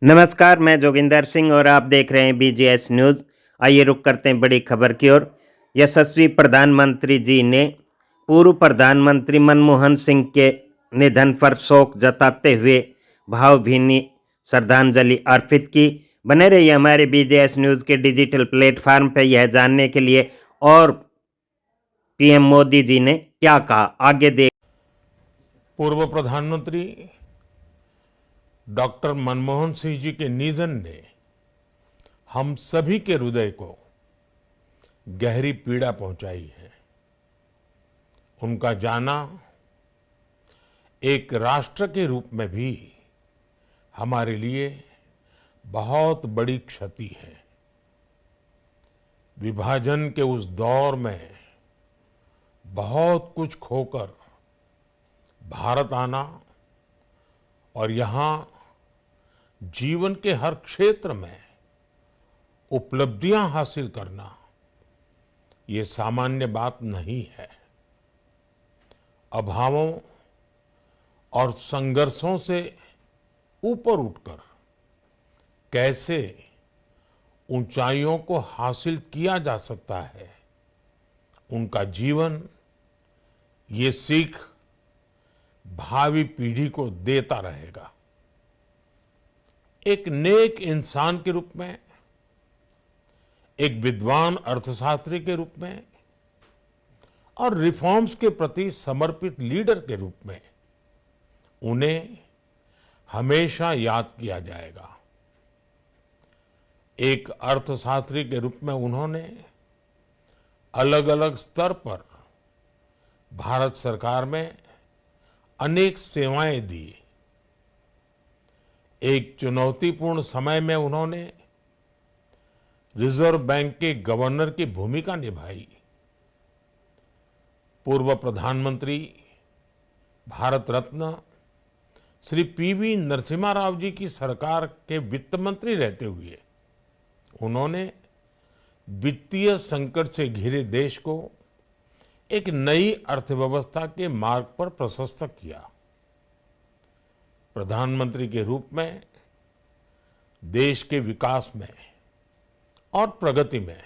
नमस्कार, मैं जोगिंदर सिंह और आप देख रहे हैं बीजीएस न्यूज़। आइए रुक करते हैं बड़ी खबर की ओर। यशस्वी प्रधानमंत्री जी ने पूर्व प्रधानमंत्री मनमोहन सिंह के निधन पर शोक जताते हुए भावभीनी श्रद्धांजलि अर्पित की। बने रहिए हमारे बीजीएस न्यूज़ के डिजिटल प्लेटफॉर्म पर यह जानने के लिए। और पीएम मोदी जी ने क्या कहा, आगे देख। पूर्व प्रधानमंत्री डॉक्टर मनमोहन सिंह जी के निधन ने हम सभी के हृदय को गहरी पीड़ा पहुंचाई है। उनका जाना एक राष्ट्र के रूप में भी हमारे लिए बहुत बड़ी क्षति है। विभाजन के उस दौर में बहुत कुछ खोकर भारत आना और यहाँ जीवन के हर क्षेत्र में उपलब्धियां हासिल करना, ये सामान्य बात नहीं है। अभावों और संघर्षों से ऊपर उठकर कैसे ऊंचाइयों को हासिल किया जा सकता है, उनका जीवन ये सीख भावी पीढ़ी को देता रहेगा। एक नेक इंसान के रूप में, एक विद्वान अर्थशास्त्री के रूप में और रिफॉर्म्स के प्रति समर्पित लीडर के रूप में उन्हें हमेशा याद किया जाएगा। एक अर्थशास्त्री के रूप में उन्होंने अलग अलग स्तर पर भारत सरकार में अनेक सेवाएं दी। एक चुनौतीपूर्ण समय में उन्होंने रिजर्व बैंक के गवर्नर की भूमिका निभाई। पूर्व प्रधानमंत्री भारत रत्न श्री पीवी नरसिम्हा राव जी की सरकार के वित्त मंत्री रहते हुए उन्होंने वित्तीय संकट से घिरे देश को एक नई अर्थव्यवस्था के मार्ग पर प्रशस्त किया। प्रधानमंत्री के रूप में देश के विकास में और प्रगति में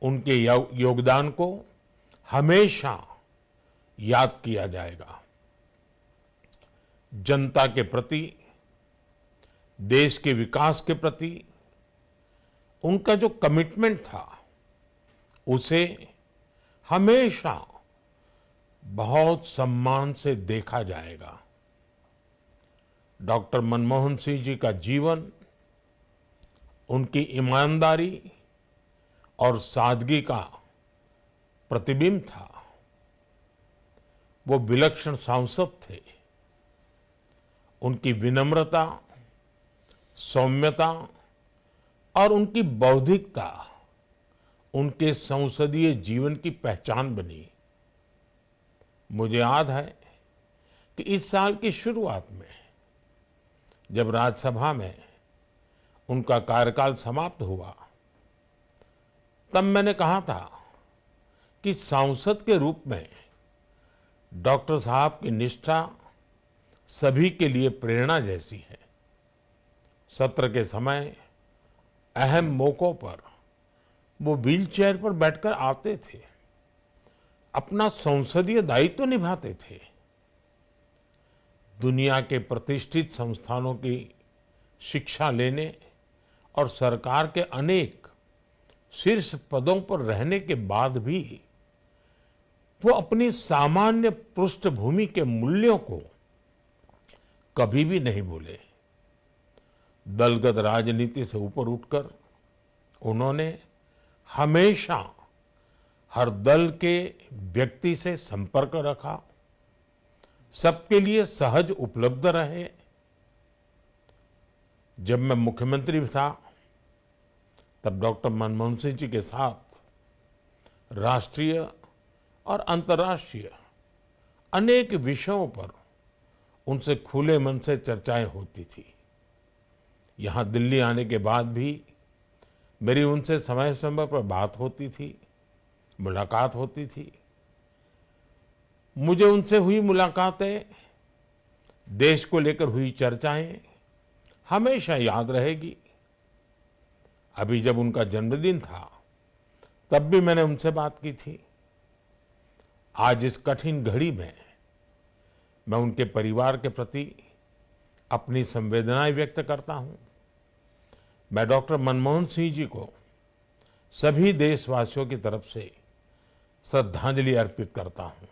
उनके योगदान को हमेशा याद किया जाएगा। जनता के प्रति, देश के विकास के प्रति उनका जो कमिटमेंट था, उसे हमेशा बहुत सम्मान से देखा जाएगा। डॉक्टर मनमोहन सिंह जी का जीवन उनकी ईमानदारी और सादगी का प्रतिबिंब था। वो विलक्षण सांसद थे। उनकी विनम्रता, सौम्यता और उनकी बौद्धिकता उनके संसदीय जीवन की पहचान बनी। मुझे याद है कि इस साल की शुरुआत में जब राज्यसभा में उनका कार्यकाल समाप्त हुआ, तब मैंने कहा था कि सांसद के रूप में डॉक्टर साहब की निष्ठा सभी के लिए प्रेरणा जैसी है। सत्र के समय अहम मौकों पर वो व्हीलचेयर पर बैठकर आते थे, अपना संसदीय दायित्व निभाते थे। दुनिया के प्रतिष्ठित संस्थानों की शिक्षा लेने और सरकार के अनेक शीर्ष पदों पर रहने के बाद भी वो अपनी सामान्य पृष्ठभूमि के मूल्यों को कभी भी नहीं भूले। दलगत राजनीति से ऊपर उठकर उन्होंने हमेशा हर दल के व्यक्ति से संपर्क रखा, सबके लिए सहज उपलब्ध रहे। जब मैं मुख्यमंत्री था, तब डॉक्टर मनमोहन सिंह जी के साथ राष्ट्रीय और अंतर्राष्ट्रीय अनेक विषयों पर उनसे खुले मन से चर्चाएं होती थी। यहाँ दिल्ली आने के बाद भी मेरी उनसे समय समय पर बात होती थी, मुलाकात होती थी। मुझे उनसे हुई मुलाकातें, देश को लेकर हुई चर्चाएं हमेशा याद रहेगी। अभी जब उनका जन्मदिन था तब भी मैंने उनसे बात की थी। आज इस कठिन घड़ी में मैं उनके परिवार के प्रति अपनी संवेदनाएं व्यक्त करता हूं। मैं डॉक्टर मनमोहन सिंह जी को सभी देशवासियों की तरफ से श्रद्धांजलि अर्पित करता हूं।